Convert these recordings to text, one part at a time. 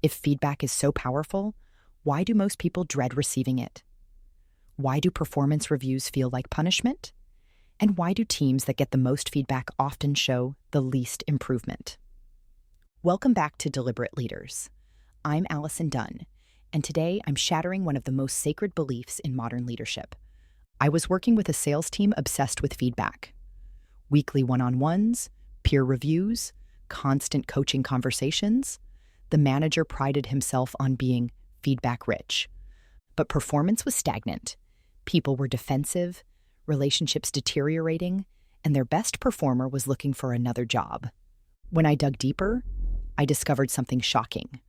If feedback is so powerful, why do most people dread receiving it? Why do performance reviews feel like punishment? And why do teams that get the most feedback often show the least improvement? Welcome back to Deliberate Leaders. I'm Allison Dunn, and today I'm shattering one of the most sacred beliefs in modern leadership. I was working with a sales team obsessed with feedback. Weekly one-on-ones, peer reviews, constant coaching conversations. The manager prided himself on being feedback-rich. But performance was stagnant. People were defensive, relationships deteriorating, and their best performer was looking for another job. When I dug deeper, I discovered something shocking.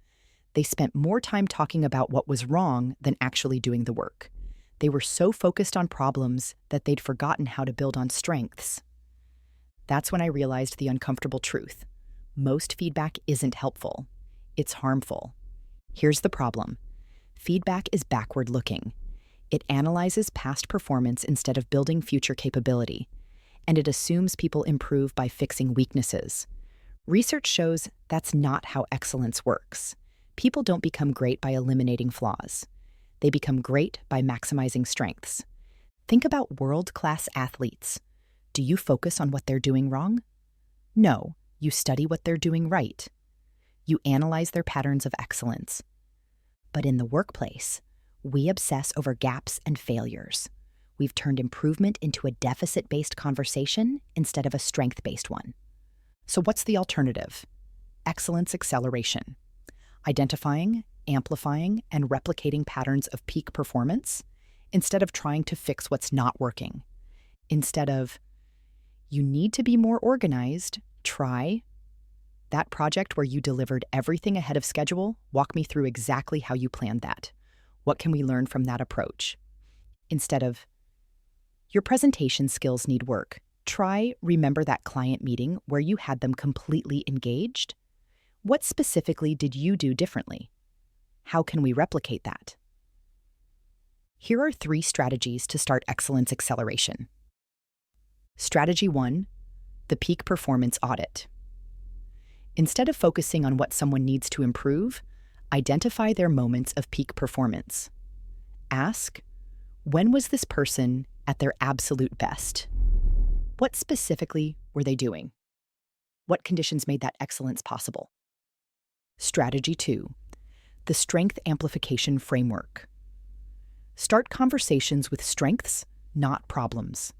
They spent more time talking about what was wrong than actually doing the work. They were so focused on problems that they'd forgotten how to build on strengths. That's when I realized the uncomfortable truth. Most feedback isn't helpful. It's harmful. Here's the problem. Feedback is backward-looking. It analyzes past performance instead of building future capability, and it assumes people improve by fixing weaknesses. Research shows that's not how excellence works. People don't become great by eliminating flaws. They become great by maximizing strengths. Think about world-class athletes. Do you focus on what they're doing wrong? No, you study what they're doing right. You analyze their patterns of excellence. But in the workplace, we obsess over gaps and failures. We've turned improvement into a deficit-based conversation instead of a strength-based one. So what's the alternative? Excellence acceleration. Identifying, amplifying, and replicating patterns of peak performance instead of trying to fix what's not working. Instead of, you need to be more organized, try that project where you delivered everything ahead of schedule. Walk me through exactly how you planned that. What can we learn from that approach? Instead of, your presentation skills need work. Try, remember that client meeting where you had them completely engaged? What specifically did you do differently? How can we replicate that? Here are 3 strategies to start excellence acceleration. Strategy 1, the peak performance audit. Instead of focusing on what someone needs to improve, identify their moments of peak performance. Ask, when was this person at their absolute best? What specifically were they doing? What conditions made that excellence possible? Strategy 2, the strength amplification framework. Start conversations with strengths, not problems.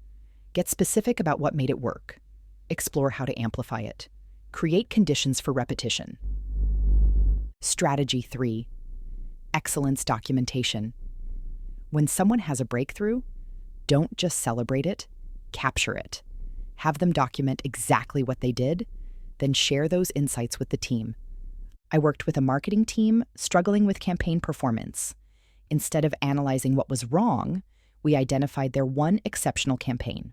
Get specific about what made it work. Explore how to amplify it. Create conditions for repetition. Strategy 3, excellence documentation. When someone has a breakthrough, don't just celebrate it, capture it. Have them document exactly what they did, then share those insights with the team. I worked with a marketing team struggling with campaign performance. Instead of analyzing what was wrong, we identified their one exceptional campaign.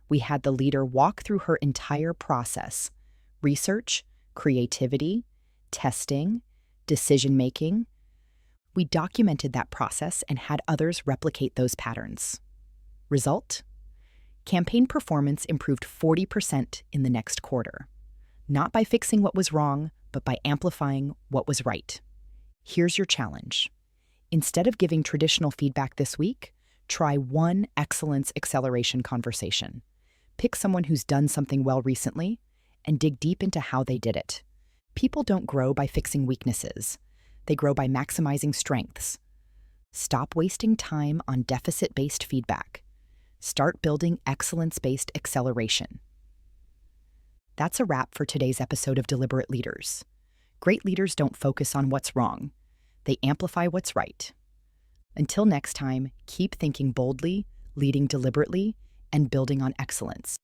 We had the leader walk through her entire process: research, creativity, testing, decision-making. We documented that process and had others replicate those patterns. Result? Campaign performance improved 40% in the next quarter. Not by fixing what was wrong, but by amplifying what was right. Here's your challenge. Instead of giving traditional feedback this week, try one excellence acceleration conversation. Pick someone who's done something well recently and dig deep into how they did it. People don't grow by fixing weaknesses. They grow by maximizing strengths. Stop wasting time on deficit-based feedback. Start building excellence-based acceleration. That's a wrap for today's episode of Deliberate Leaders. Great leaders don't focus on what's wrong. They amplify what's right. Until next time, keep thinking boldly, leading deliberately, and building on excellence.